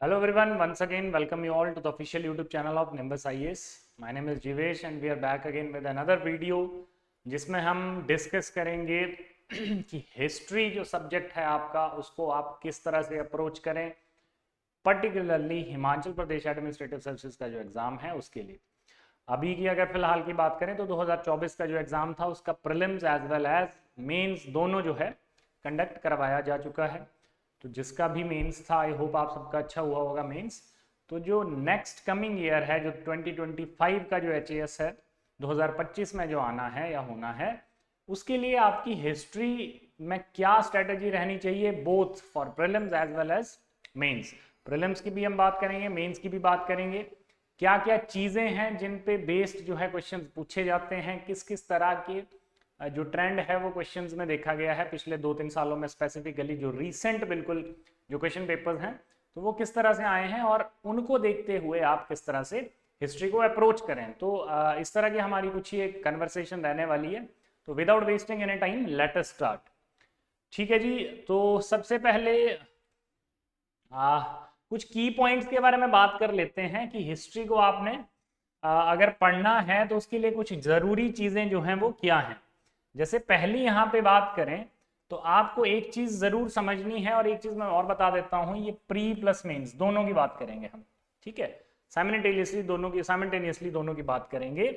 Hello everyone, once again welcome you all to the official YouTube channel of Nimbus IAS. My name is Jivesh and we are back again with another video जिसमें हम discuss करेंगे कि history जो subject है आपका उसको आप किस तरह से अप्रोच करें, particularly Himachal Pradesh administrative services का जो एग्ज़ाम है उसके लिए। अभी की अगर फिलहाल की बात करें तो 2024 का जो एग्ज़ाम था उसका prelims as well as mains दोनों जो है कंडक्ट करवाया जा चुका है। तो जिसका भी मेंस था आई होप आप सबका अच्छा हुआ होगा मेंस। तो जो नेक्स्ट कमिंग ईयर है जो 2025 का जो एचएएस है 2025 में जो आना है या होना है उसके लिए आपकी हिस्ट्री में क्या स्ट्रेटजी रहनी चाहिए, both for prelims as well as mains. Prelims की भी हम बात करेंगे, मेंस की भी बात करेंगे, क्या क्या चीज़ें हैं जिन पे बेस्ड जो है क्वेश्चंस पूछे जाते हैं, किस किस तरह के जो ट्रेंड है वो क्वेश्चंस में देखा गया है पिछले 2-3 सालों में, स्पेसिफिकली जो रीसेंट बिल्कुल जो क्वेश्चन पेपर्स हैं तो वो किस तरह से आए हैं और उनको देखते हुए आप किस तरह से हिस्ट्री को अप्रोच करें। तो इस तरह की हमारी कुछ ही एक कन्वर्सेशन रहने वाली है। तो without wasting any time let us start. ठीक है जी, तो सबसे पहले कुछ की पॉइंट्स के बारे में बात कर लेते हैं कि हिस्ट्री को आपने अगर पढ़ना है तो उसके लिए कुछ ज़रूरी चीज़ें जो हैं वो क्या हैं। जैसे पहली यहाँ पे बात करें तो आपको एक चीज़ ज़रूर समझनी है, और एक चीज़ मैं और बता देता हूँ, ये प्री प्लस मेंस दोनों की बात करेंगे हम। ठीक है, साइमल्टेनियसली दोनों की बात करेंगे।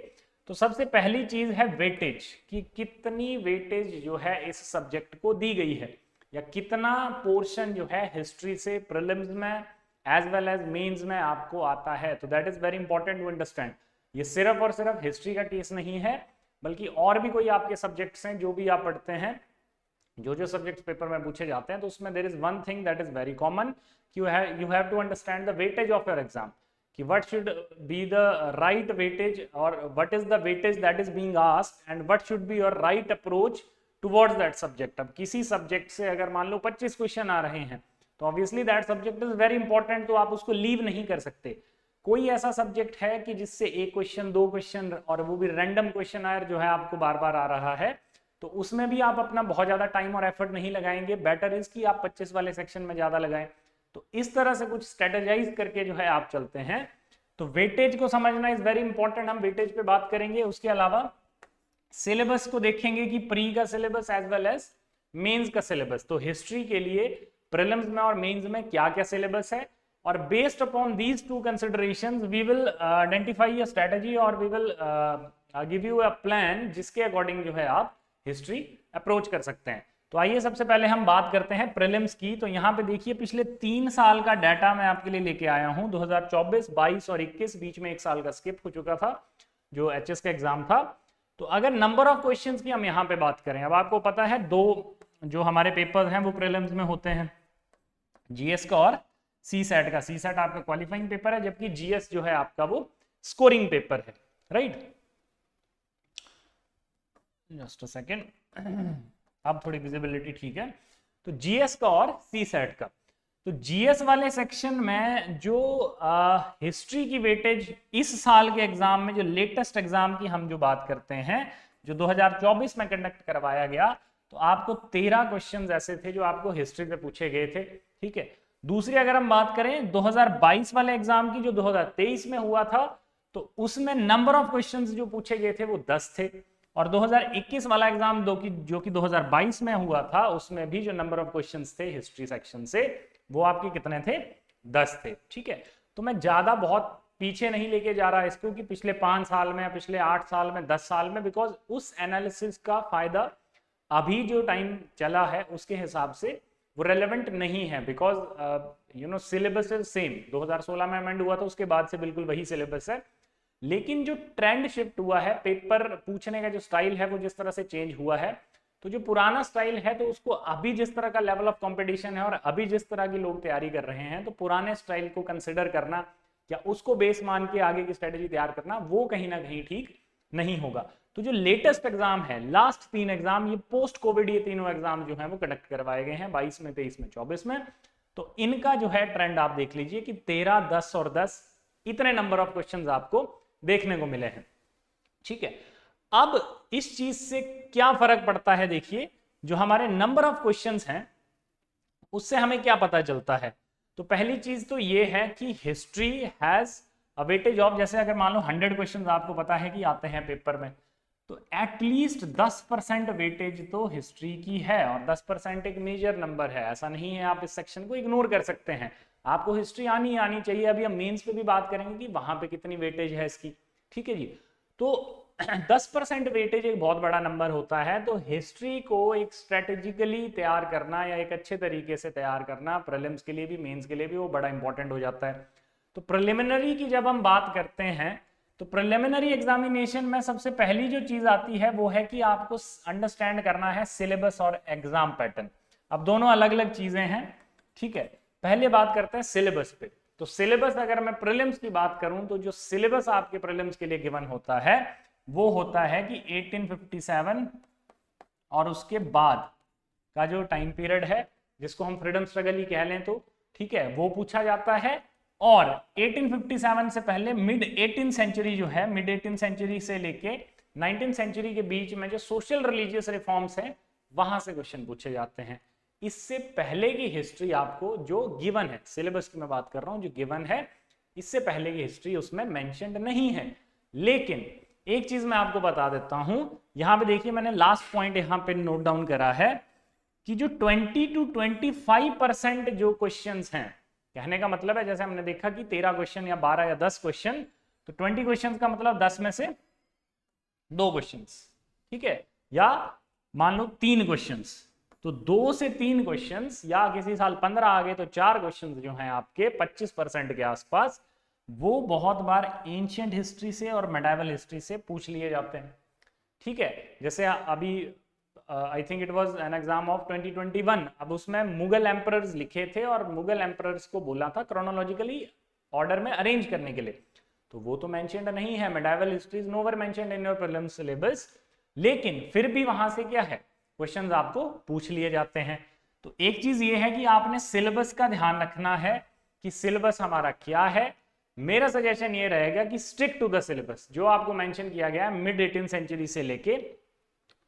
तो सबसे पहली चीज़ है वेटेज, कि कितनी वेटेज जो है इस सब्जेक्ट को दी गई है, या कितना पोर्शन जो है हिस्ट्री से प्रीलिम्स में एज वेल एज मेंस में आपको आता है। तो that is very important to understand. ये सिर्फ और सिर्फ हिस्ट्री का केस नहीं है, बल्कि और भी कोई आपके सब्जेक्ट्स हैं जो भी आप पढ़ते हैं, जो जो सब्जेक्ट्स पेपर में पूछे जाते हैं, तो उसमें there is one thing that is very common, you have to understand the weightage of your exam, कि what should be the right weightage और what is the weightage that is being asked and what should be your right approach towards that subject. अब किसी subject से अगर मान लो 25 question आ रहे हैं तो obviously that subject is very important, तो आप उसको लीव नहीं कर सकते। कोई ऐसा सब्जेक्ट है कि जिससे एक क्वेश्चन, दो क्वेश्चन, और वो भी रैंडम क्वेश्चन आयर जो है आपको बार बार आ रहा है, तो उसमें भी आप अपना बहुत ज्यादा टाइम और एफर्ट नहीं लगाएंगे। बेटर इज कि आप 25 वाले सेक्शन में ज्यादा लगाएं। तो इस तरह से कुछ स्ट्रेटेजाइज करके जो है आप चलते हैं। तो वेटेज को समझना इज वेरी इंपॉर्टेंट, हम वेटेज पे बात करेंगे। उसके अलावा सिलेबस को देखेंगे कि प्री का syllabus as well as mains का सिलेबस। तो हिस्ट्री के लिए प्रीलिम्स में और मेंस में क्या क्या सिलेबस है, और based upon these two considerations we will identify a strategy और we will give you a plan जिसके अकॉर्डिंग जो है आप हिस्ट्री अप्रोच कर सकते हैं। तो आइए सबसे पहले हम बात करते हैं प्रीलिम्स की। तो यहाँ पे देखिए पिछले 3 साल का डाटा मैं आपके लिए लेके आया हूँ, 2024, 22 और 21, बीच में 1 साल का स्किप हो चुका था जो एचएस का एग्जाम था। तो अगर नंबर ऑफ क्वेश्चंस की हम यहाँ पे बात करें, अब आपको पता है 2 जो हमारे पेपर हैं वो प्रीलिम्स में होते हैं, जीएस का और सी सेट का। सी सेट आपका क्वालिफाइंग पेपर है, जबकि जीएस जो है आपका वो स्कोरिंग पेपर है, राइट। जस्ट अ सेकेंड, अब थोड़ी विजिबिलिटी ठीक है। तो जीएस का और सी सेट का, तो जीएस वाले सेक्शन में जो हिस्ट्री की वेटेज इस साल के एग्जाम में, जो लेटेस्ट एग्जाम की हम जो बात करते हैं, जो 2024 में कंडक्ट करवाया गया, तो आपको 13 क्वेश्चंस ऐसे थे जो आपको हिस्ट्री से पूछे गए थे। ठीक है, दूसरी अगर हम बात करें 2022 वाले एग्जाम की जो 2023 में हुआ था, तो उसमें नंबर ऑफ क्वेश्चंस जो पूछे गए थे वो 10 थे। और 2021 वाला एग्जाम जो कि 2022 में हुआ था, उसमें भी जो नंबर ऑफ क्वेश्चंस थे हिस्ट्री सेक्शन से वो आपके कितने थे, 10 थे। ठीक है, तो मैं ज्यादा बहुत पीछे नहीं लेके जा रहा इसको कि पिछले 5 साल में, पिछले 8 साल में, 10 साल में, बिकॉज उस एनालिसिस का फायदा अभी जो टाइम चला है उसके हिसाब से वो रेलेवेंट नहीं है, बिकॉज सिलेबस इज सेम। 2016 में अमेंड हुआ था, उसके बाद से बिल्कुल वही सिलेबस है, लेकिन जो ट्रेंड शिफ्ट हुआ है, पेपर पूछने का जो स्टाइल है वो जिस तरह से चेंज हुआ है, तो जो पुराना स्टाइल है तो उसको अभी जिस तरह का लेवल ऑफ कंपटीशन है और अभी जिस तरह की लोग तैयारी कर रहे हैं, तो पुराने स्टाइल को कंसिडर करना या उसको बेस मान के आगे की स्ट्रेटेजी तैयार करना वो कहीं ना कहीं ठीक नहीं होगा। तो जो लेटेस्ट एग्जाम है, लास्ट 3 एग्जाम, ये पोस्ट कोविड ये तीनों एग्जाम जो है वो कंडक्ट करवाए गए हैं 22 में, 23 में, 24 में। तो इनका जो है ट्रेंड आप देख लीजिए कि 13, 10 और 10 इतने नंबर ऑफ क्वेश्चंस आपको देखने को मिले हैं। ठीक है, अब इस चीज से क्या फर्क पड़ता है, देखिए जो हमारे नंबर ऑफ क्वेश्चंस हैं उससे हमें क्या पता चलता है। तो पहली चीज तो ये है कि history has a weightage of, जैसे अगर मान लो 100 क्वेश्चन आपको पता है कि आते हैं पेपर में, तो एटलीस्ट 10% वेटेज तो हिस्ट्री की है, और 10% एक मेजर नंबर है। ऐसा नहीं है आप इस सेक्शन को इग्नोर कर सकते हैं, आपको हिस्ट्री आनी चाहिए। अभी हम मेंस पे भी बात करेंगे कि वहां पे कितनी वेटेज है इसकी, ठीक है जी। तो 10% वेटेज एक बहुत बड़ा नंबर होता है। तो हिस्ट्री को एक स्ट्रेटेजिकली तैयार करना या एक अच्छे तरीके से तैयार करना प्रीलिम्स के लिए भी मेंस के लिए भी वो बड़ा इंपॉर्टेंट हो जाता है। तो प्रिलिमिनरी की जब हम बात करते हैं तो प्रिलिमिनरी एग्जामिनेशन में सबसे पहली जो चीज आती है वो है कि आपको अंडरस्टैंड करना है सिलेबस और एग्जाम पैटर्न। अब दोनों अलग अलग चीजें हैं, ठीक है। पहले बात करते हैं सिलेबस पे। तो सिलेबस अगर मैं प्रीलिम्स की बात करूं तो जो सिलेबस आपके प्रीलिम्स के लिए गिवन होता है वो होता है कि 1857 और उसके बाद का जो टाइम पीरियड है जिसको हम फ्रीडम स्ट्रगल ही कह लें तो ठीक है, वो पूछा जाता है। और 1857 से पहले मिड 18 सेंचुरी जो है, मिड 18 सेंचुरी से लेके 19 सेंचुरी के बीच में जो सोशल रिलीजियस रिफॉर्म्स हैं वहां से क्वेश्चन पूछे जाते हैं। इससे पहले की हिस्ट्री आपको जो गिवन है, सिलेबस की मैं बात कर रहा हूं, जो गिवन है इससे पहले की हिस्ट्री उसमें मेंशन्ड नहीं है। लेकिन एक चीज मैं आपको बता देता हूं, यहां पे देखिए मैंने लास्ट पॉइंट यहां पे नोट डाउन करा है कि जो 20 to 25% जो क्वेश्चंस हैं, कहने का मतलब है जैसे हमने देखा कि 13 क्वेश्चन या 12 या 10 क्वेश्चन, तो 20 क्वेश्चन का मतलब 10 में से 2 क्वेश्चन, ठीक है, या मान लो 3 क्वेश्चन, तो 2 से 3 क्वेश्चन या किसी साल 15 आ गए तो 4 क्वेश्चन जो हैं आपके 25% के आसपास, वो बहुत बार एंशिएंट हिस्ट्री से और मेडाइवल हिस्ट्री से पूछ लिए जाते हैं, ठीक है। जैसे अभी I think it was an exam of 2021, अब उसमें मुगल एम्परर्स लिखे थे और मुगल एम्परर्स को बोला था क्रोनोलॉजिकली ऑर्डर में अरेंज करने के लिए, तो वो तो मेंशन्ड नहीं है। Medieval history is nowhere mentioned in your prelims syllabus, लेकिन फिर भी वहां से क्या है, क्वेश्चंस आपको पूछ लिए जाते हैं। तो एक चीज ये है कि आपने सिलेबस का ध्यान रखना है कि सिलेबस हमारा क्या है। मेरा सजेशन ये रहेगा कि स्टिक टू द सिलेबस जो आपको मेंशन किया गया है। मिड 18 सेंचुरी से लेके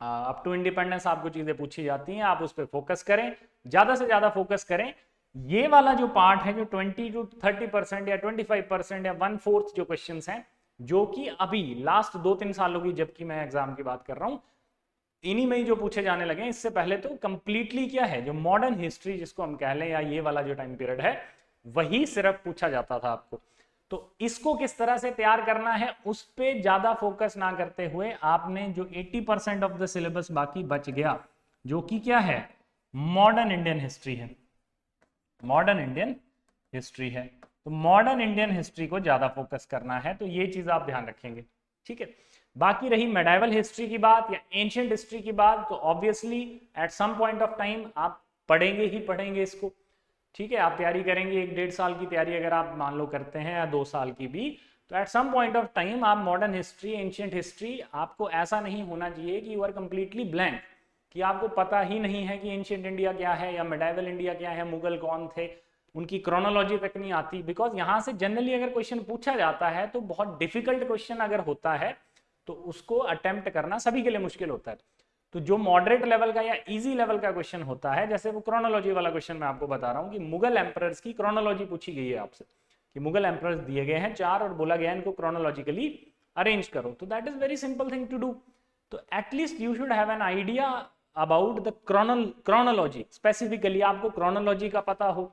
अप टू इंडिपेंडेंस आपको चीजें पूछी जाती हैं, आप उस पर फोकस करें, ज्यादा से ज्यादा फोकस करें। ये वाला जो पार्ट है जो 20 to 30% या 25% या 1/4 जो क्वेश्चंस हैं, जो कि अभी लास्ट 2-3 सालों की जबकि मैं एग्जाम की बात कर रहा हूं, इन्हीं में ही जो पूछे जाने लगे। इससे पहले तो कंप्लीटली क्या है, जो मॉडर्न हिस्ट्री जिसको हम कह लें या ये वाला जो टाइम पीरियड है वही सिर्फ पूछा जाता था आपको। तो इसको किस तरह से तैयार करना है उस पर ज्यादा फोकस ना करते हुए आपने जो 80% ऑफ द सिलेबस बाकी बच गया, जो कि क्या है, मॉडर्न इंडियन हिस्ट्री है, मॉडर्न इंडियन हिस्ट्री है, तो मॉडर्न इंडियन हिस्ट्री को ज्यादा फोकस करना है। तो ये चीज आप ध्यान रखेंगे, ठीक है। बाकी रही मेडाइवल हिस्ट्री की बात या एंशिएंट हिस्ट्री की बात, तो obviously at some point of time आप पढ़ेंगे ही पढ़ेंगे इसको, ठीक है। आप तैयारी करेंगे, 1-1.5 साल की तैयारी अगर आप मान लो करते हैं या 2 साल की भी, तो at some point of time आप मॉडर्न हिस्ट्री, एंशिएंट हिस्ट्री, आपको ऐसा नहीं होना चाहिए कि यू आर कंप्लीटली ब्लैंक, कि आपको पता ही नहीं है कि एंशिएंट इंडिया क्या है या मेडाइवल इंडिया क्या है, मुगल कौन थे, उनकी क्रोनोलॉजी तक नहीं आती। बिकॉज यहाँ से जनरली अगर क्वेश्चन पूछा जाता है तो बहुत डिफिकल्ट क्वेश्चन अगर होता है तो उसको अटेम्प्ट करना सभी के लिए मुश्किल होता है। तो जो मॉडरेट लेवल का या इजी लेवल का क्वेश्चन होता है, जैसे वो क्रोनोलॉजी वाला क्वेश्चन मैं आपको बता रहा हूँ कि मुगल एम्परर्स की क्रोनोलॉजी पूछी गई है आपसे, कि मुगल एम्परर्स दिए गए हैं 4 और बोला गया इनको क्रोनोलॉजिकली अरेंज करो, तो that is very simple thing to do. तो at least you should have an idea about the chronology, specifically आपको क्रोनोलॉजी का पता हो,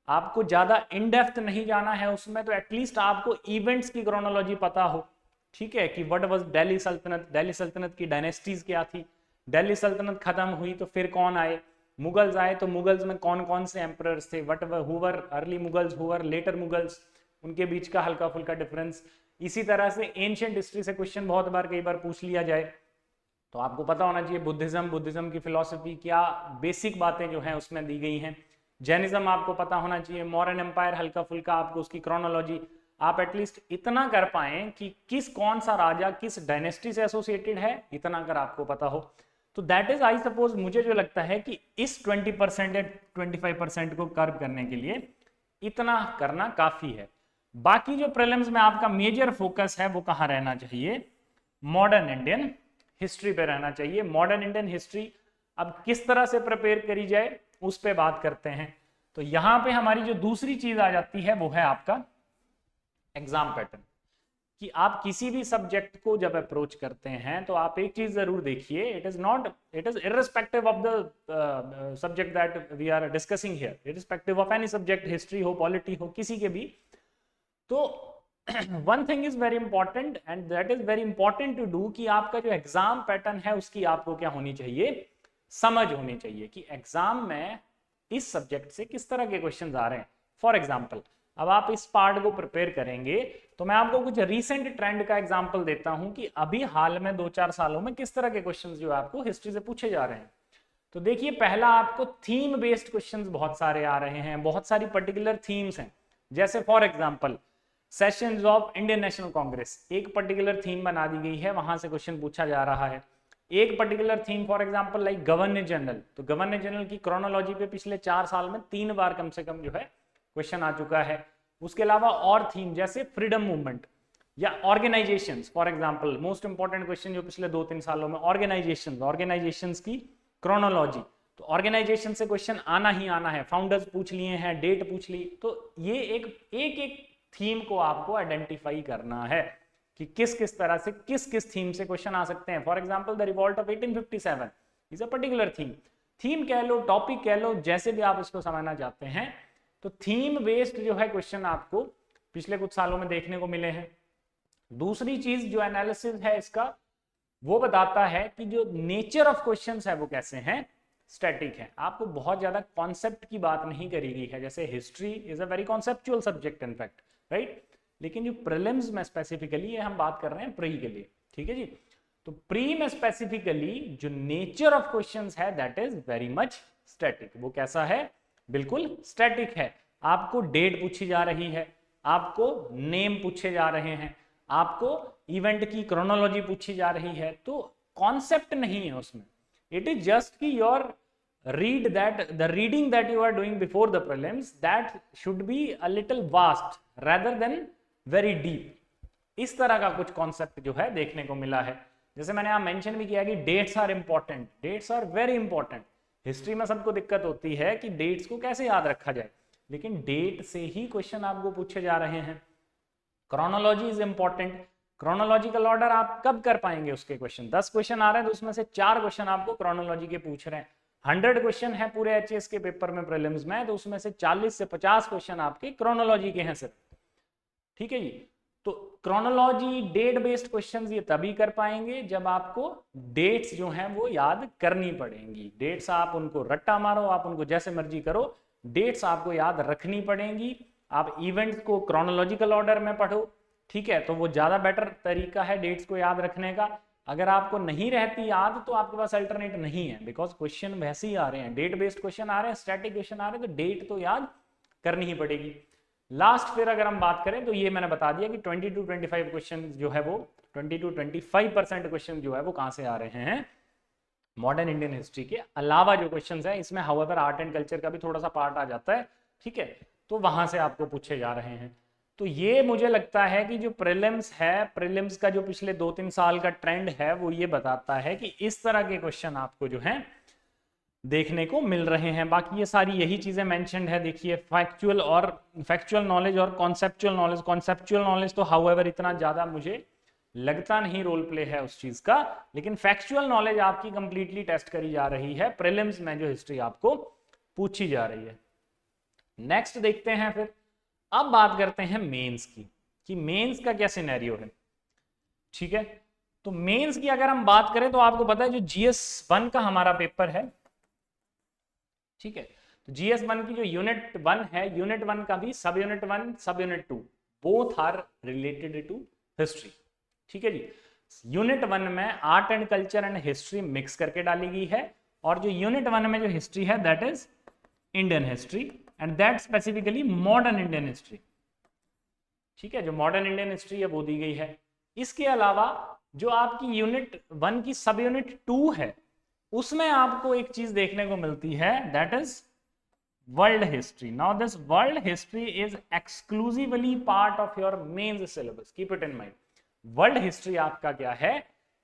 आपको ज्यादा इन डेप्थ नहीं जाना है उसमें, तो एटलीस्ट आपको इवेंट्स की क्रोनोलॉजी पता हो, ठीक है, कि व्हाट वाज दिल्ली सल्तनत, दिल्ली सल्तनत की डायनेस्टीज क्या थी, दिल्ली सल्तनत खत्म हुई तो फिर कौन आए, मुगल्स आए तो मुगल्स में कौन कौन से एम्परर्स थे, what who were early Mughals, who were later Mughals, उनके बीच का हल्का फुल्का डिफरेंस। इसी तरह से एंशिएंट हिस्ट्री से क्वेश्चन बहुत बार कई बार पूछ लिया जाए, तो आपको पता होना चाहिए बुद्धिज्म की फिलॉसफी क्या बेसिक बातें जो हैं उसमें दी गई हैं। जैनिज्म आपको पता होना चाहिए, मौर्यन एम्पायर हल्का फुल्का आपको उसकी क्रोनोलॉजी, आप एटलीस्ट इतना कर पाए कि किस कौन सा राजा किस डायनेस्टी से एसोसिएटेड है, इतना अगर आपको पता हो तो दैट इज आई सपोज, मुझे जो लगता है कि इस 20% या 25% को कर्व करने के लिए इतना करना काफी है। बाकी जो प्रीलिम्स में आपका मेजर फोकस है वो कहाँ रहना चाहिए, मॉडर्न इंडियन हिस्ट्री पे रहना चाहिए। मॉडर्न इंडियन हिस्ट्री अब किस तरह से प्रिपेयर करी जाए उस पर बात करते हैं। तो यहां पे हमारी जो दूसरी चीज आ जाती है वो है आपका एग्जाम पैटर्न, कि आप किसी भी सब्जेक्ट को जब अप्रोच करते हैं तो आप एक चीज जरूर देखिए, it is irrespective of the subject that we are discussing here, irrespective of any subject, history हो, पॉलिटी हो, किसी के भी। तो one thing is very important and that is very important to do, कि आपका जो एग्जाम पैटर्न है उसकी आपको क्या होनी चाहिए, समझ होनी चाहिए कि एग्जाम में इस सब्जेक्ट से किस तरह के क्वेश्चंस आ रहे हैं। फॉर एग्जांपल, अब आप इस पार्ट को प्रिपेयर करेंगे तो मैं आपको कुछ रीसेंट ट्रेंड का एग्जांपल देता हूं कि अभी हाल में 2-4 सालों में किस तरह के क्वेश्चंस जो आपको हिस्ट्री से पूछे जा रहे हैं। तो देखिए, पहला आपको थीम बेस्ड क्वेश्चंस बहुत सारे आ रहे हैं, बहुत सारी पर्टिकुलर थीम्स हैं। जैसे for example sessions of Indian national Congress, एक पर्टिकुलर थीम बना दी गई है, वहां से क्वेश्चन पूछा जा रहा है। एक particular theme for example like governor general, तो गवर्नर जनरल की क्रोनोलॉजी पे पिछले 4 साल में 3 बार कम से कम जो है क्वेश्चन आ चुका है। उसके अलावा और थीम जैसे फ्रीडम मूवमेंट या organisations, for example most important question जो पिछले 2-3 सालों में ऑर्गेनाइजेशंस की क्रोनोलॉजी, तो ऑर्गेनाइजेशन से क्वेश्चन आना ही आना है, फाउंडर्स पूछ लिए हैं, डेट पूछ ली, तो ये एक थीम को आपको आइडेंटिफाई करना है कि किस किस तरह से किस थीम से क्वेश्चन आ सकते हैं। For example the revolt of 1857 is a particular theme कह लो, टॉपिक कह लो, जैसे भी आप इसको समझना चाहते हैं। तो थीम बेस्ड जो है क्वेश्चन आपको पिछले कुछ सालों में देखने को मिले हैं। दूसरी चीज जो एनालिसिस है इसका, वो बताता है कि जो नेचर ऑफ क्वेश्चंस है वो कैसे हैं, स्टैटिक है। आपको बहुत ज्यादा कॉन्सेप्ट की बात नहीं करी गई है, जैसे history is a very conceptual subject in fact, right. लेकिन जो प्रीलिम्स में स्पेसिफिकली ये हम बात कर रहे हैं प्री के लिए, ठीक है जी। तो प्री में स्पेसिफिकली जो नेचर ऑफ क्वेश्चंस है that is very much static. वो कैसा है, बिल्कुल स्टैटिक है। आपको डेट पूछी जा रही है, आपको नेम पूछे जा रहे हैं, आपको इवेंट की क्रोनोलॉजी पूछी जा रही है, तो कॉन्सेप्ट नहीं है उसमें। इट इज जस्ट कि your reading that you are doing before the prelims, that should be a little vast rather than very deep. इस तरह का कुछ कॉन्सेप्ट जो है देखने को मिला है। जैसे मैंने यहाँ मेंशन भी किया कि dates are important, dates are very important. History में सबको दिक्कत होती है कि डेट्स को कैसे याद रखा जाए, लेकिन डेट से ही क्वेश्चन आपको पूछे जा रहे हैं। Chronology is important, chronological order आप कब कर पाएंगे उसके क्वेश्चन, 10 क्वेश्चन आ रहे हैं तो उसमें से 4 क्वेश्चन आपको क्रोनोलॉजी के पूछ रहे हैं। 100 क्वेश्चन है पूरे एचएस के पेपर में प्रीलिम्स में, तो उसमें से 40 से 50 क्वेश्चन आपके क्रोनोलॉजी के हैं सिर्फ, ठीक है जी। तो क्रोनोलॉजी डेट बेस्ड क्वेश्चंस ये तभी कर पाएंगे जब आपको डेट्स जो हैं वो याद करनी पड़ेंगी। डेट्स आप उनको रट्टा मारो, आप उनको जैसे मर्जी करो, डेट्स आपको याद रखनी पड़ेंगी। आप इवेंट्स को क्रोनोलॉजिकल ऑर्डर में पढ़ो, ठीक है, तो वो ज्यादा बेटर तरीका है डेट्स को याद रखने का। अगर आपको नहीं रहती याद तो आपके पास अल्टरनेट नहीं है, बिकॉज क्वेश्चन वैसे ही आ रहे हैं, डेट बेस्ड क्वेश्चन आ रहे हैं, स्टैटिक क्वेश्चन आ रहे हैं, तो डेट तो याद करनी ही पड़ेगी। लास्ट फिर अगर हम बात करें तो ये मैंने बता दिया कि 20 to 25 क्वेश्चन जो है वो 20 to 25% क्वेश्चन जो है वो कहां से आ रहे हैं, मॉडर्न इंडियन हिस्ट्री के अलावा जो क्वेश्चन है इसमें हाउएवर आर्ट एंड कल्चर का भी थोड़ा सा पार्ट आ जाता है, ठीक है, तो वहां से आपको पूछे जा रहे हैं। तो ये मुझे लगता है कि जो प्रीलिम्स है, प्रीलिम्स का जो पिछले 2-3 साल का ट्रेंड है वो ये बताता है कि इस तरह के क्वेश्चन आपको जो है देखने को मिल रहे हैं। बाकी ये सारी यही चीजें मेंशन्ड है, देखिए फैक्चुअल नॉलेज और कॉन्सेप्चुअल नॉलेज। कॉन्सेप्चुअल नॉलेज तो हाउएवर इतना ज्यादा मुझे लगता नहीं रोल प्ले है उस चीज का, लेकिन फैक्चुअल नॉलेज आपकी कंप्लीटली टेस्ट करी जा रही है प्रीलिम्स में, जो हिस्ट्री आपको पूछी जा रही है। नेक्स्ट देखते हैं फिर, अब बात करते हैं मेंस की, कि मेंस का क्या सिनेरियो है, ठीक है। तो मेंस की अगर हम बात करें तो आपको पता है जो GS 1 का हमारा पेपर है, ठीक है, तो GS 1 की जो यूनिट 1 है, यूनिट 1 का भी सब unit 1 sub unit 2 both are related to history, ठीक है जी। यूनिट 1 में art and culture and history mix करके डाली गई है, और जो यूनिट 1 में जो हिस्ट्री है that is Indian history and that specifically modern Indian history, ठीक है, जो मॉडर्न इंडियन हिस्ट्री है वो दी गई है। इसके अलावा जो आपकी यूनिट 1 की सब यूनिट 2 है उसमें आपको एक चीज देखने को मिलती है that is world history. Now this world history is exclusively part of your mains syllabus, keep it in mind. World history आपका क्या है,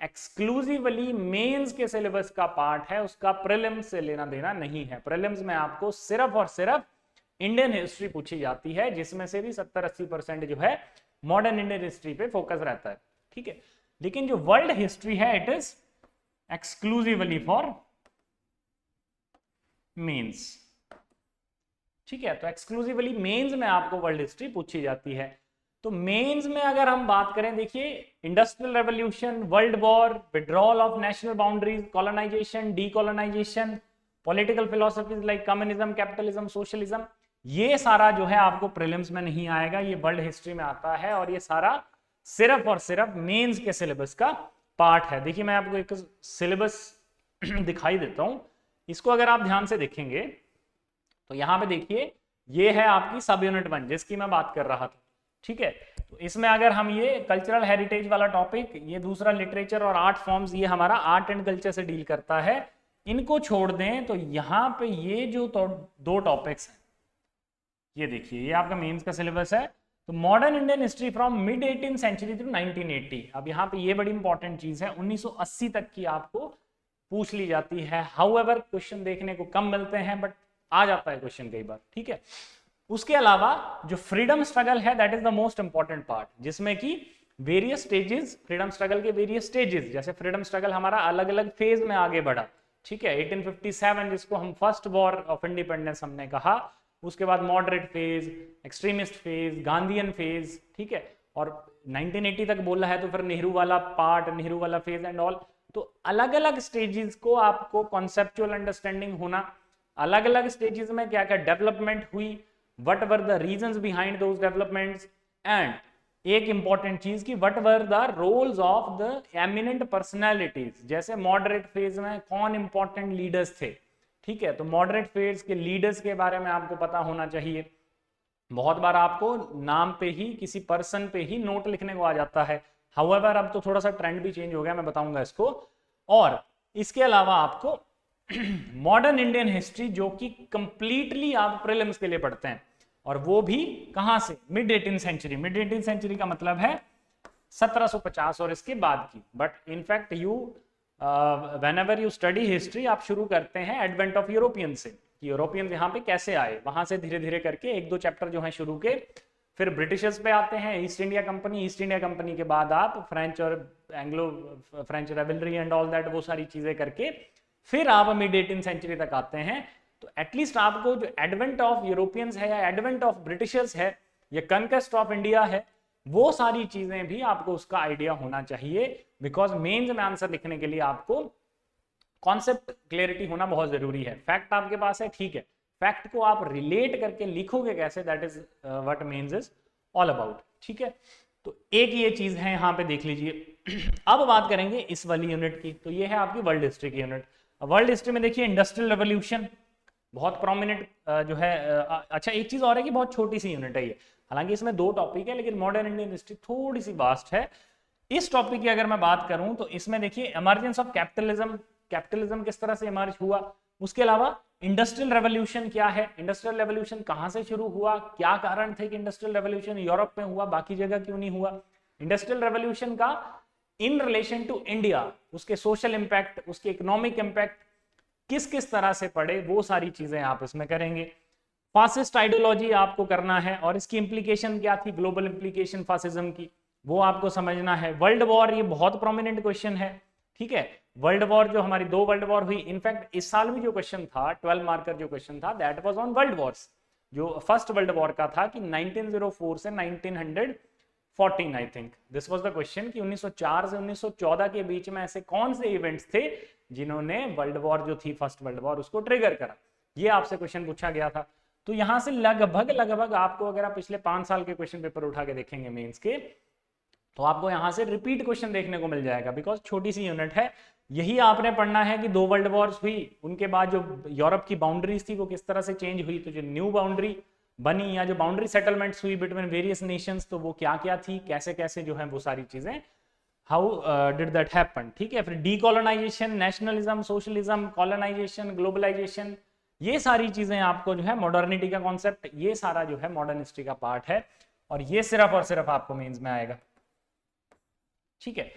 एक्सक्लूसिवली मेंस के सिलेबस का पार्ट है, उसका प्रीलिम्स से लेना देना नहीं है। प्रीलिम्स में आपको सिर्फ और सिर्फ इंडियन हिस्ट्री पूछी जाती है, जिसमें से भी 70-80% जो है मॉडर्न इंडियन हिस्ट्री पे फोकस रहता है, ठीक है। लेकिन जो वर्ल्ड हिस्ट्री है it is exclusively for mains, ठीक है। तो एक्सक्लूसिवली मेंस में आपको वर्ल्ड हिस्ट्री पूछी जाती है। तो मेंस में अगर हम बात करें, देखिए industrial revolution, world war, withdrawal of national boundaries, colonisation, decolonisation, political philosophies like communism, capitalism, socialism, ये सारा जो है आपको प्रीलिम्स में नहीं आएगा, ये वर्ल्ड हिस्ट्री में आता है और ये सारा सिर्फ और सिर्फ मेंस के सिलेबस का पार्ट है। देखिए मैं आपको एक सिलेबस दिखाई देता हूं, इसको अगर आप ध्यान से देखेंगे तो यहां पे देखिए ये है आपकी सब यूनिट 1 जिसकी मैं बात कर रहा था, ठीक है। तो इसमें अगर हम ये कल्चरल हेरिटेज वाला टॉपिक, ये दूसरा लिटरेचर और आर्ट फॉर्म्स, ये हमारा आर्ट एंड कल्चर से डील करता है, इनको छोड़ दें तो यहाँ पे ये जो दो टॉपिक्स हैं, ये देखिए ये आपका मेंस का सिलेबस है। तो modern Indian history from mid 18th century to 1980। अब यहाँ पे ये बड़ी इंपॉर्टेंट चीज है, 1980 तक की आपको पूछ ली जाती है। हाउएवर क्वेश्चन देखने को कम मिलते हैं बट आ जाता है क्वेश्चन कई बार, ठीक है। उसके अलावा जो फ्रीडम स्ट्रगल है that is the most important part, जिसमें कि वेरियस स्टेजेस, फ्रीडम स्ट्रगल के वेरियस स्टेजेस, जैसे फ्रीडम स्ट्रगल हमारा अलग अलग फेज में आगे बढ़ा, ठीक है। 1857 जिसको हम फर्स्ट वॉर ऑफ इंडिपेंडेंस हमने कहा, उसके बाद moderate phase, extremist phase, Gandhian phase, ठीक है। और 1980 तक बोला है तो फिर नेहरू वाला पार्ट, नेहरू वाला फेज एंड ऑल। तो अलग अलग स्टेजेस को आपको कॉन्सेप्चुअल अंडरस्टैंडिंग होना, अलग अलग स्टेजेस में क्या क्या डेवलपमेंट हुई, what were the reasons behind those developments, and एक इंपॉर्टेंट चीज की what were the roles of the eminent personalities. जैसे मॉडरेट फेज में कौन इंपॉर्टेंट लीडर्स थे, ठीक है। तो मॉडरेट फेज के लीडर्स के बारे में आपको पता होना चाहिए। बहुत बार आपको नाम पे ही, किसी पर्सन पे ही नोट लिखने को आ जाता है, हाउएवर अब तो थोड़ा सा ट्रेंड भी चेंज हो गया, मैं बताऊंगा इसको। और इसके अलावा आपको मॉडर्न इंडियन हिस्ट्री जो कि कंप्लीटली आप प्रीलिम्स के लिए पढ़ते हैं, और वो भी कहां से, mid 18th century. Mid 18th century का मतलब है 1750 और इसके बाद की। But in fact you whenever you study history, आप शुरू करते हैं एडवेंट ऑफ यूरोपियन से, कि यूरोपियंस यहाँ पे कैसे आए, वहां से धीरे धीरे करके एक दो चैप्टर जो है शुरू के, फिर ब्रिटिशर्स पे आते हैं, east India company, east India company के बाद आप फ्रेंच और Anglo French रेवलरी and all that, वो सारी चीजें करके फिर आप मिड 18th सेंचुरी तक आते हैं। तो एटलीस्ट आपको जो एडवेंट ऑफ यूरोपियंस है या एडवेंट ऑफ ब्रिटिशर्स है या कनक्वेस्ट ऑफ इंडिया है, वो सारी चीजें भी आपको उसका आइडिया होना चाहिए, बिकॉज मेंस में आंसर लिखने के लिए आपको कॉन्सेप्ट क्लियरिटी होना बहुत जरूरी है। फैक्ट आपके पास है, ठीक है, फैक्ट को आप रिलेट करके लिखोगे कैसे, that is what mains is all about, ठीक है। तो एक ये चीज है यहाँ पे देख लीजिए। अब बात करेंगे इस वाली यूनिट की, तो ये है आपकी वर्ल्ड हिस्ट्री की यूनिट। वर्ल्ड हिस्ट्री में देखिए इंडस्ट्रियल रेवोल्यूशन बहुत प्रोमिनेंट जो है। अच्छा एक चीज और है कि बहुत छोटी सी यूनिट है ये, हालांकि इसमें दो टॉपिक है, लेकिन मॉडर्न इंडियन हिस्ट्री थोड़ी सी वास्ट है। इस टॉपिक की अगर मैं बात करूं तो इसमें देखिए इमर्जेंस ऑफ कैपिटलिज्म, कैपिटलिज्म किस तरह से इमर्ज हुआ, उसके अलावा इंडस्ट्रियल रेवोल्यूशन क्या है, इंडस्ट्रियल रेवोल्यूशन कहां से शुरू हुआ, क्या कारण थे कि इंडस्ट्रियल रेवोल्यूशन यूरोप में हुआ, बाकी जगह क्यों नहीं हुआ, इंडस्ट्रियल रेवोल्यूशन का इन रिलेशन टू इंडिया, उसके सोशल इंपैक्ट, उसके इकोनॉमिक इंपैक्ट किस किस तरह से पड़े, वो सारी चीजें आप इसमें करेंगे। फासिस्ट आइडियोलॉजी आपको करना है और इसकी इंप्लीकेशन क्या थी, ग्लोबल इंप्लीकेशन फासिज्म की, वो आपको समझना है। वर्ल्ड वॉर, ये बहुत प्रोमिनेंट क्वेश्चन है, ठीक है। वर्ल्ड वॉर जो हमारी 2 वर्ल्ड वॉर हुई, इनफैक्ट इस साल भी जो क्वेश्चन था 12 मार्कर जो क्वेश्चन था that was on world Wars. जो फर्स्ट वर्ल्ड वॉर का था कि 1904 से 1914 I think this was the question, कि 1904 से 1914 के बीच में ऐसे कौन से इवेंट्स थे जिन्होंने वर्ल्ड वॉर जो थी फर्स्ट वर्ल्ड वॉर उसको ट्रिगर करा, ये आपसे क्वेश्चन पूछा गया था। तो यहां से लगभग आपको, अगर आप पिछले 5 साल के क्वेश्चन पेपर उठा के देखेंगे मेंस के, तो आपको यहां से रिपीट क्वेश्चन देखने को मिल जाएगा, बिकॉज छोटी सी यूनिट है। यही आपने पढ़ना है कि 2 वर्ल्ड वॉर्स हुई, उनके बाद जो यूरोप की बाउंड्रीज थी वो किस तरह से चेंज हुई, तो जो न्यू बाउंड्री बनी या जो बाउंड्री सेटलमेंट्स हुई बिटवीन वेरियस नेशंस, तो वो क्या क्या थी, कैसे कैसे जो है वो सारी चीजें, हाउ डिड दैट हैपन, ठीक है। फिर decolonisation, nationalism, socialism, colonisation, globalisation, ये सारी चीजें आपको जो है मॉडर्निटी का कॉन्सेप्ट, ये सारा जो है मॉडर्न हिस्ट्री का पार्ट है, और ये सिर्फ और सिर्फ आपको मेंस में आएगा, ठीक है।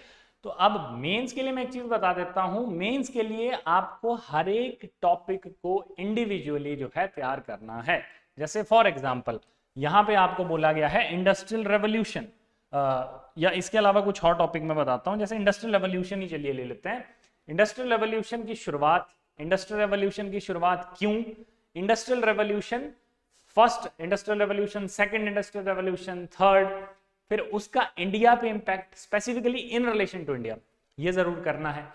तो अब मेंस के लिए मैं एक चीज बता देता हूं, मेंस के लिए आपको हर एक टॉपिक को इंडिविजुअली जो है तैयार करना है। जैसे फॉर एग्जाम्पल यहाँ पे आपको बोला गया है इंडस्ट्रियल रेवोल्यूशन, या इसके अलावा कुछ और टॉपिक में बताता हूँ, जैसे इंडस्ट्रियल रेवोल्यूशन ही चलिए ले लेते हैं। इंडस्ट्रियल रेवोल्यूशन की शुरुआत, इंडस्ट्रियल रेवोल्यूशन की शुरुआत क्यों, industrial revolution first industrial revolution, second industrial revolution, third, फिर उसका इंडिया पे impact, specifically in relation to India, ये जरूर करना है।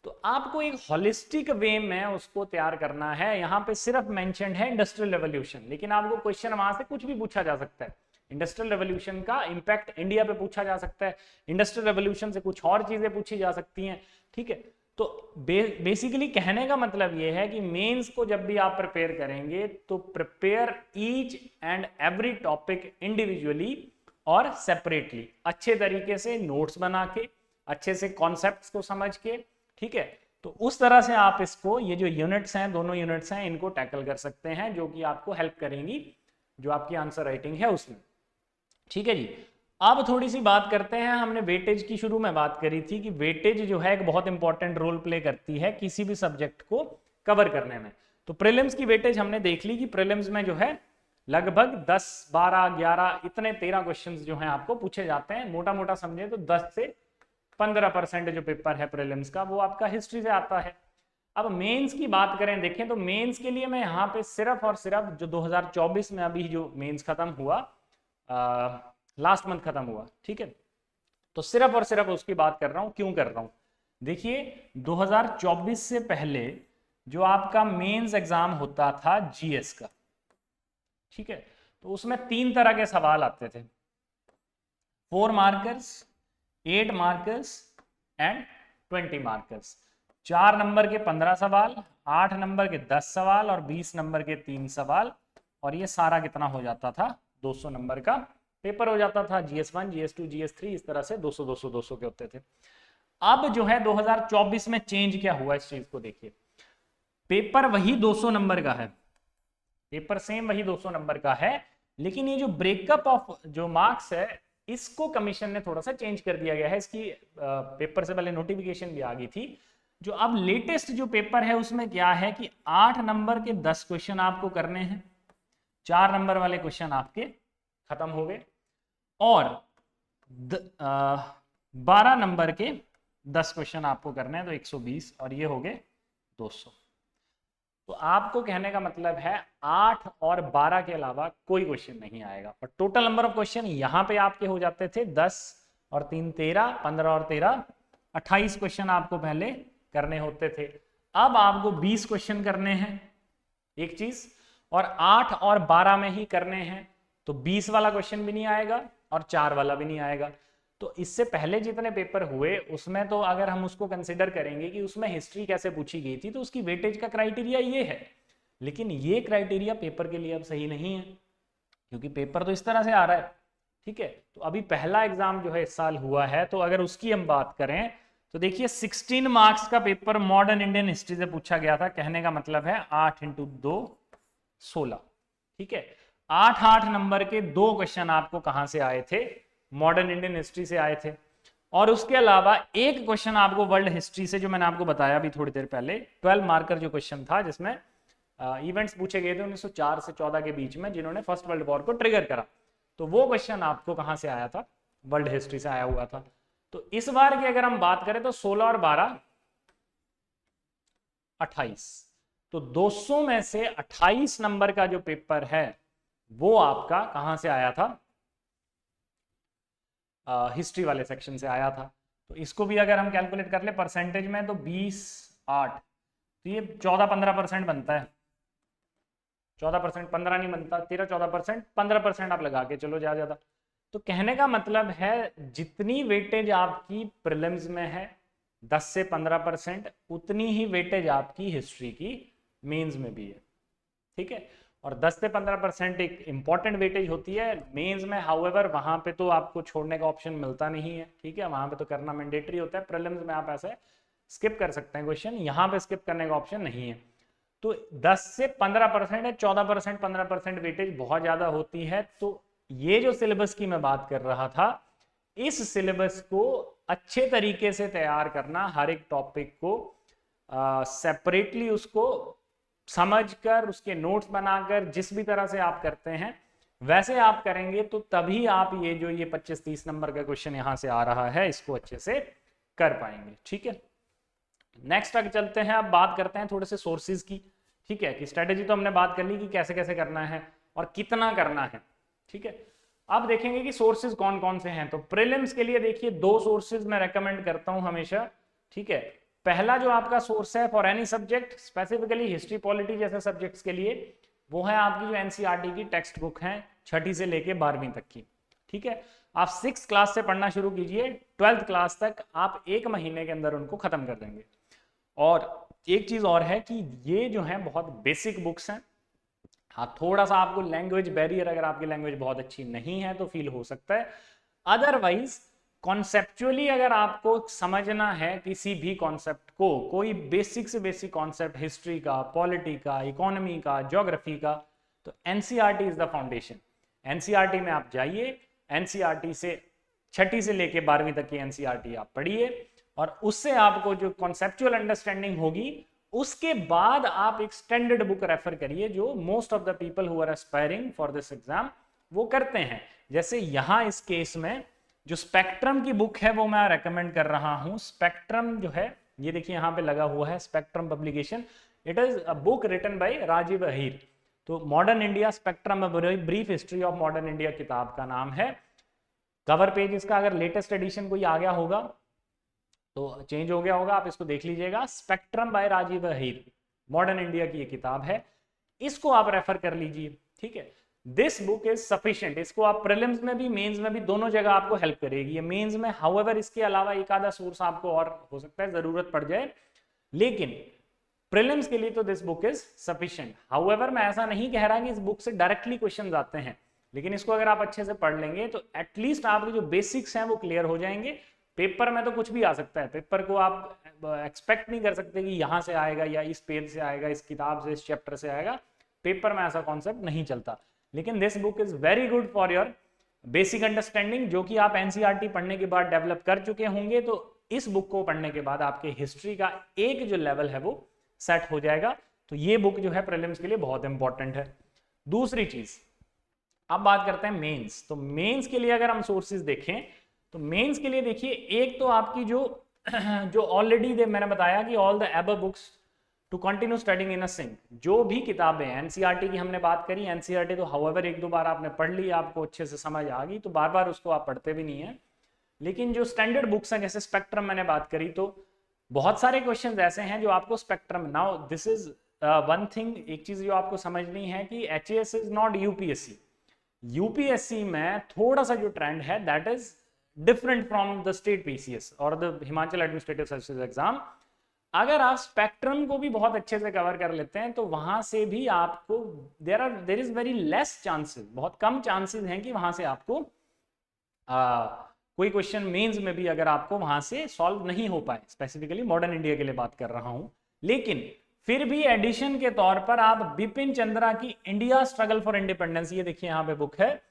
तो आपको एक होलिस्टिक वे में उसको तैयार करना है। यहाँ पे सिर्फ मेंशन्ड है इंडस्ट्रियल रेवोल्यूशन, लेकिन आपको क्वेश्चन वहां से कुछ भी पूछा जा सकता है। इंडस्ट्रियल रेवोल्यूशन का इंपैक्ट इंडिया पे पूछा जा सकता है, इंडस्ट्रियल रेवोल्यूशन से कुछ और चीजें पूछी जा सकती हैं, ठीक है। तो बेसिकली कहने का मतलब यह है कि मेंस को जब भी आप प्रिपेयर करेंगे तो prepare each and every topic individually और सेपरेटली, अच्छे तरीके से नोट्स बना के, अच्छे से कॉन्सेप्ट्स को समझ के, ठीक है। तो उस तरह से आप इसको, ये जो यूनिट्स हैं, दोनों यूनिट्स हैं, इनको टैकल कर सकते हैं, जो कि आपको हेल्प करेंगी जो आपकी आंसर राइटिंग है उसमें, ठीक है जी। अब थोड़ी सी बात करते हैं, हमने वेटेज की शुरू में बात करी थी कि वेटेज जो है एक बहुत इंपॉर्टेंट रोल प्ले करती है किसी भी सब्जेक्ट को कवर करने में। तो प्रीलिम्स की वेटेज हमने देख ली कि प्रीलिम्स में जो है लगभग 10, 12, 11 इतने 13 क्वेश्चंस जो हैं आपको पूछे जाते हैं। मोटा मोटा समझे तो 10 से 15% जो पेपर है प्रीलिम्स का वो आपका हिस्ट्री से आता है। अब मेंस की बात करें, देखें तो मेंस के लिए मैं यहाँ पे सिर्फ और सिर्फ जो 2024 में अभी जो मेंस खत्म हुआ, लास्ट मंथ खत्म हुआ, ठीक है, तो सिर्फ और सिर्फ उसकी बात कर रहा हूं। क्यों कर रहा हूं, देखिए 2024 से पहले जो आपका मेंस एग्जाम होता था जीएस का, ठीक है, तो उसमें 3 तरह के सवाल आते थे, 4 markers, 8 markers and 20 markers. 4 number के 15 सवाल, 8 नंबर के 10 सवाल और 20 नंबर के 3 सवाल, और ये सारा कितना हो जाता था, 200 नंबर का पेपर हो जाता था। GS1, GS2, GS3 इस तरह से 200 200 200 के होते थे। अब जो है 2024 में चेंज क्या हुआ, इस चीज को देखिए, पेपर वही 200 नंबर का है, पेपर सेम वही 200 नंबर का है, लेकिन ये जो ब्रेकअप ऑफ जो मार्क्स है इसको कमीशन ने थोड़ा सा चेंज कर दिया गया है। इसकी पेपर से पहले नोटिफिकेशन भी आ गई थी। जो अब लेटेस्ट जो पेपर है उसमें क्या है कि 8 नंबर के 10 क्वेश्चन आपको करने हैं, 4 नंबर वाले क्वेश्चन आपके खत्म हो गए, और 12 नंबर के 10 क्वेश्चन आपको करने हैं, तो 120, और ये हो गए 200। तो आपको कहने का मतलब है 8 और 12 के अलावा कोई क्वेश्चन नहीं आएगा, और टोटल नंबर ऑफ क्वेश्चन यहां पे आपके हो जाते थे 10 और 3 13, 15 और 13 28 क्वेश्चन आपको पहले करने होते थे। अब आपको 20 क्वेश्चन करने हैं एक चीज, और 8 और 12 में ही करने हैं, तो 20 वाला क्वेश्चन भी नहीं आएगा और 4 वाला भी नहीं आएगा। तो इससे पहले जितने पेपर हुए उसमें तो अगर हम उसको कंसिडर करेंगे कि उसमें हिस्ट्री कैसे पूछी गई थी, तो उसकी वेटेज का क्राइटेरिया ये है, लेकिन ये क्राइटेरिया पेपर के लिए अब सही नहीं है, क्योंकि पेपर तो इस तरह से आ रहा है, ठीक है। तो अभी पहला एग्जाम जो है इस साल हुआ है, तो अगर उसकी हम बात करें तो देखिए 16 मार्क्स का पेपर मॉडर्न इंडियन हिस्ट्री से पूछा गया था। कहने का मतलब है 8 × 2 16, ठीक है। 8 नंबर के 2 क्वेश्चन आपको कहां से आए थे, मॉडर्न इंडियन हिस्ट्री से आए थे, और उसके अलावा एक क्वेश्चन आपको वर्ल्ड हिस्ट्री से, जो मैंने आपको बताया अभी थोड़ी देर पहले, 12 मार्कर जो क्वेश्चन था, जिसमें इवेंट्स पूछे गए थे 1904 से 14 के बीच में, जिन्होंने फर्स्ट वर्ल्ड वॉर को ट्रिगर करा, तो वो क्वेश्चन आपको कहां से आया था, वर्ल्ड हिस्ट्री से आया हुआ था। तो इस बार की अगर हम बात करें तो 16 और 12 28, तो 200 में से 28 नंबर का जो पेपर है वो आपका कहां से आया था, हिस्ट्री वाले सेक्शन से आया था। तो इसको भी अगर हम कैलकुलेट कर ले परसेंटेज में, तो 20 8, तो ये 14-15% बनता है, 14%, 15 नहीं बनता, 13-14%, 15% आप लगा के चलो ज्यादा। तो कहने का मतलब है जितनी वेटेज आपकी प्रीलिम्स में है 10 से 15%, उतनी ही वेटेज आपकी हिस्ट्री की मेंस में भी है, ठीक है। और 10 से 15% एक इंपॉर्टेंट वेटेज होती है मेंस में, हाउएवर वहां पे तो आपको छोड़ने का ऑप्शन मिलता नहीं है, ठीक है, वहां पे तो करना मैंडेटरी होता है। प्रीलिम्स में आप ऐसे स्किप कर सकते हैं क्वेश्चन, यहाँ पे स्किप करने का ऑप्शन नहीं है। तो 10 से 15% है, 14%, 15% वेटेज बहुत ज्यादा होती है। तो ये जो सिलेबस की मैं बात कर रहा था, इस सिलेबस को अच्छे तरीके से तैयार करना, हर एक टॉपिक को सेपरेटली उसको समझकर, उसके नोट्स बनाकर, जिस भी तरह से आप करते हैं वैसे आप करेंगे तो तभी आप ये जो ये 25-30 नंबर का क्वेश्चन यहां से आ रहा है इसको अच्छे से कर पाएंगे। ठीक है, नेक्स्ट आगे चलते हैं। अब बात करते हैं थोड़े से सोर्सेज की। ठीक है, कि स्ट्रेटेजी तो हमने बात कर ली कि कैसे कैसे करना है और कितना करना है। ठीक है, अब देखेंगे कि सोर्सेज कौन कौन से हैं। तो प्रीलिम्स के लिए देखिए 2 सोर्सेज मैं रेकमेंड करता हूं हमेशा। ठीक है, पहला जो आपका सोर्स है for any subject, specifically history polity जैसे सब्जेक्ट्स के लिए, वो है आपकी जो एनसीईआरटी की टेक्स्ट बुक है 6ठी से लेके 12वीं तक की। ठीक है, आप 6th क्लास से पढ़ना शुरू कीजिए, 12th क्लास तक आप 1 महीने के अंदर उनको खत्म कर देंगे। और एक चीज और है कि ये जो है बहुत बेसिक बुक्स हैं। हाँ, थोड़ा सा आपको लैंग्वेज बैरियर, अगर आपकी लैंग्वेज बहुत अच्छी नहीं है तो फील हो सकता है। अदरवाइज कॉन्सेप्चुअली अगर आपको समझना है किसी भी कॉन्सेप्ट को, कोई बेसिक से बेसिक कॉन्सेप्ट हिस्ट्री का, पॉलिटी का, इकोनॉमी का, ज्योग्राफी का, तो NCERT is the foundation. NCERT में आप जाइए, एनसीईआरटी से 6ठी से लेके 12वीं तक की एनसीईआरटी आप पढ़िए, और उससे आपको जो कॉन्सेप्चुअल अंडरस्टैंडिंग होगी उसके बाद आप एक स्टैंडर्ड बुक रेफर करिए जो most of the people who are aspiring for this exam वो करते हैं। जैसे यहां इस केस में जो स्पेक्ट्रम की बुक है वो मैं रेकमेंड कर रहा हूं। स्पेक्ट्रम जो है ये देखिए यहां पे लगा हुआ है, Spectrum publication. It is a book written by Rajiv Ahir. तो modern India Spectrum brief history of modern India किताब का नाम है। कवर पेज इसका अगर लेटेस्ट एडिशन कोई आ गया होगा तो चेंज हो गया होगा, आप इसको देख लीजिएगा। Spectrum by Rajiv Ahir, modern India की ये किताब है, इसको आप रेफर कर लीजिए। ठीक है, दिस बुक इज सफिशिएंट। इसको आप प्रीलिम्स में भी मेंस में भी दोनों जगह आपको हेल्प करेगी ये मेंस में। हाउएवर इसके अलावा एक आधा सोर्स आपको और हो सकता है जरूरत पड़ जाए, लेकिन प्रीलिम्स के लिए तो this book is sufficient. However मैं ऐसा नहीं कह रहा कि इस बुक से डायरेक्टली क्वेश्चन आते हैं, लेकिन इसको अगर आप अच्छे से पढ़ लेंगे तो एटलीस्ट आपके जो बेसिक्स हैं वो क्लियर हो जाएंगे। पेपर में तो कुछ भी आ सकता है, पेपर को आप एक्सपेक्ट नहीं कर सकते कि यहां से आएगा या इस पेज से आएगा, इस किताब से, इस चैप्टर से आएगा। पेपर में ऐसा कॉन्सेप्ट नहीं चलता। लेकिन this book is very good for your basic understanding, जो कि आप एनसीईआरटी पढ़ने के बाद डेवलप कर चुके होंगे। तो इस बुक को पढ़ने के बाद आपके हिस्ट्री का एक जो लेवल है वो सेट हो जाएगा। तो ये बुक जो है प्रीलिम्स के लिए बहुत इंपॉर्टेंट है। दूसरी चीज, अब बात करते हैं मेंस। तो मेंस के लिए अगर हम सोर्सेज देखें तो मेंस के लिए देखिए, एक तो आपकी जो ऑलरेडी मैंने बताया कि all the above books to continue studying in a sync, जो भी किताबें एनसीईआरटी की हमने बात करी, एनसीईआरटी तो हाउएवर 1-2 बार आपने पढ़ ली, आपको अच्छे से समझ आ गई, तो बार बार उसको आप पढ़ते भी नहीं है। लेकिन जो स्टैंडर्ड बुक्स हैं जैसे स्पेक्ट्रम मैंने बात करी, तो बहुत सारे क्वेश्चन ऐसे हैं जो आपको Spectrum, now this is one thing, एक चीज जो आपको समझनी है कि HAS is not UPSC. UPSC में थोड़ा सा जो ट्रेंड है that is different from the state PCS और the Himachal administrative services exam. अगर आप स्पेक्ट्रम को भी बहुत अच्छे से कवर कर लेते हैं तो वहां से भी आपको there is very less chances, बहुत कम चांसेस हैं कि वहां से आपको कोई क्वेश्चन मेंस में भी अगर आपको वहां से सॉल्व नहीं हो पाए। स्पेसिफिकली मॉडर्न इंडिया के लिए बात कर रहा हूं, लेकिन फिर भी एडिशन के तौर पर आप बिपिन चंद्रा की इंडिया स्ट्रगल फॉर इंडिपेंडेंस, ये देखिए यहां पे बुक है,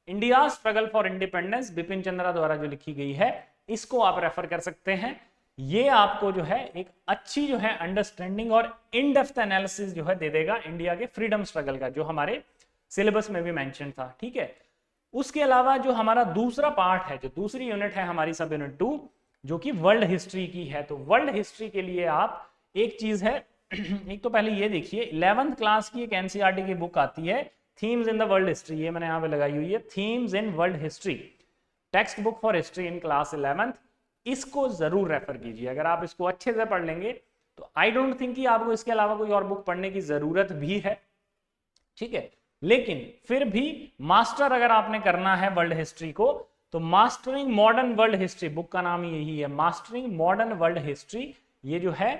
India struggle for independence, Bipin Chandra द्वारा जो लिखी गई है, इसको आप रेफर कर सकते हैं। ये आपको जो है एक अच्छी जो है अंडरस्टैंडिंग और इन डेप्थ एनालिसिस जो है दे देगा इंडिया के फ्रीडम स्ट्रगल का, जो हमारे सिलेबस में भी मेंशन था। ठीक है, उसके अलावा जो हमारा दूसरा पार्ट है, जो दूसरी यूनिट है हमारी सब यूनिट 2, जो कि वर्ल्ड हिस्ट्री की है, तो वर्ल्ड हिस्ट्री के लिए आप एक चीज है एक तो पहले ये देखिए 11th क्लास की एक एनसीईआरटी की बुक आती है, themes in the world history, ये मैंने यहाँ पे लगाई हुई है, themes in world history, text book for history in class 11th। इसको जरूर रेफर कीजिए। अगर आप इसको अच्छे से पढ़ लेंगे तो आई डोंट थिंक कि आपको इसके अलावा कोई और बुक पढ़ने की जरूरत भी है। ठीक है, लेकिन फिर भी मास्टर अगर आपने करना है वर्ल्ड हिस्ट्री को, तो mastering modern world history, book का नाम यही है, मास्टरिंग मॉडर्न वर्ल्ड हिस्ट्री, ये जो है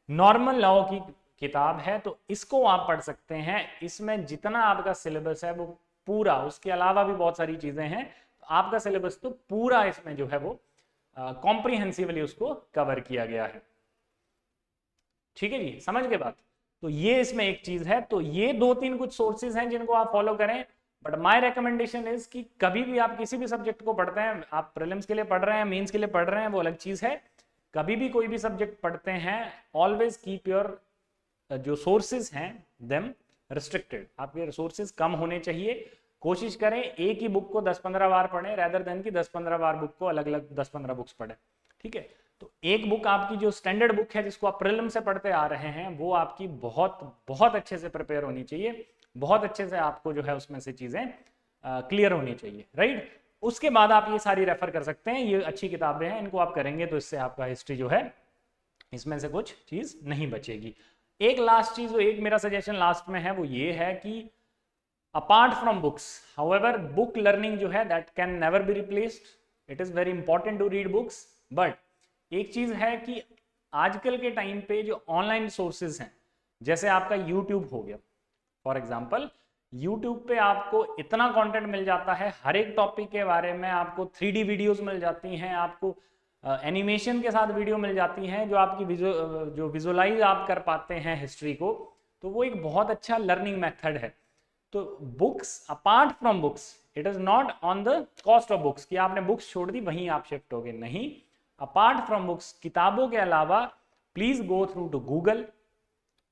नॉर्मल लॉ की किताब है, तो इसको आप पढ़ सकते हैं। इसमें जितना आपका सिलेबस है वो पूरा, उसके अलावा भी बहुत सारी चीजें हैं, तो आपका सिलेबस तो पूरा इसमें जो है वो कॉम्प्रिहेंसिवली उसको कवर किया गया है। ठीक है जी, समझ गए बात? तो ये इसमें एक चीज है। तो ये 2-3 कुछ सोर्सेज हैं जिनको आप फॉलो करें, बट माय रिकमेंडेशन इज कि कभी भी आप किसी भी सब्जेक्ट को पढ़ते हैं, आप प्रीलिम्स के लिए पढ़ रहे हैं, मेंस के लिए पढ़ रहे हैं, वो अलग चीज है, कभी भी कोई भी सब्जेक्ट पढ़ते हैं, ऑलवेज कीप योर जो सोर्सेज हैं देम रिस्ट्रिक्टेड। आपके रिसोर्सेज कम होने चाहिए। कोशिश करें एक ही बुक को 10-15 बार पढ़ें रेदर देन कि 10-15 बार बुक को अलग अलग 10-15 बुक्स पढ़ें। ठीक है, तो एक बुक आपकी जो स्टैंडर्ड बुक है जिसको आप प्रीलिम से पढ़ते आ रहे हैं वो आपकी बहुत बहुत अच्छे से प्रिपेयर होनी चाहिए, बहुत अच्छे से आपको जो है उसमें से चीजें क्लियर होनी चाहिए, राइट। उसके बाद आप ये सारी रेफर कर सकते हैं, ये अच्छी किताबें हैं, इनको आप करेंगे तो इससे आपका हिस्ट्री जो है इसमें से कुछ चीज नहीं बचेगी। एक लास्ट चीज, जो एक मेरा सजेशन लास्ट में है वो ये है कि apart from books, however book learning जो है that can never be replaced, it is very important to read books, but एक चीज है कि आजकल के टाइम पे जो ऑनलाइन सोर्सेज हैं, जैसे आपका यूट्यूब हो गया फॉर एग्जाम्पल, यूट्यूब पे आपको इतना कंटेंट मिल जाता है, हर एक टॉपिक के बारे में आपको 3D वीडियोस मिल जाती हैं, आपको एनिमेशन के साथ वीडियो मिल जाती हैं जो आपकी जो विजुअलाइज आप कर पाते हैं हिस्ट्री को, तो वो एक बहुत अच्छा लर्निंग मेथड है। तो books apart from books, it is not on the cost of books कि आपने बुक्स छोड़ दी वहीं आप शिफ्ट हो गए, नहीं। अपार्ट फ्रॉम बुक्स, किताबों के अलावा please go through to Google,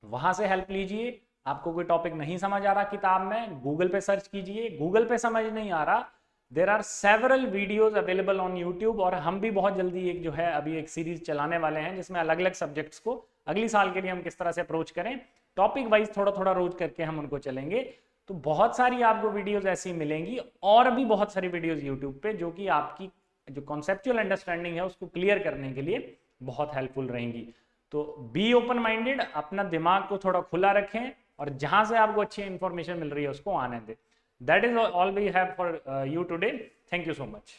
वहां से हेल्प लीजिए। आपको कोई टॉपिक नहीं समझ आ रहा किताब में, गूगल पे सर्च कीजिए। गूगल पे समझ नहीं आ रहा, there are several videos available on YouTube, और हम भी बहुत जल्दी एक जो है अभी एक सीरीज चलाने वाले हैं जिसमें अलग अलग सब्जेक्ट्स को अगली साल के लिए हम किस तरह से अप्रोच करें, टॉपिक वाइज थोड़ा थोड़ा रोज करके हम उनको चलेंगे। तो बहुत सारी आपको वीडियोज ऐसी मिलेंगी, और भी बहुत सारी वीडियोज यूट्यूब पे जो कि आपकी जो कॉन्सेप्चुअल अंडरस्टैंडिंग है उसको क्लियर करने के लिए बहुत हेल्पफुल रहेंगी। तो बी ओपन माइंडेड, अपना दिमाग को थोड़ा खुला रखें, और जहां से आपको अच्छी इंफॉर्मेशन मिल रही है उसको आने दें। That is all we have for you today. Thank you so much.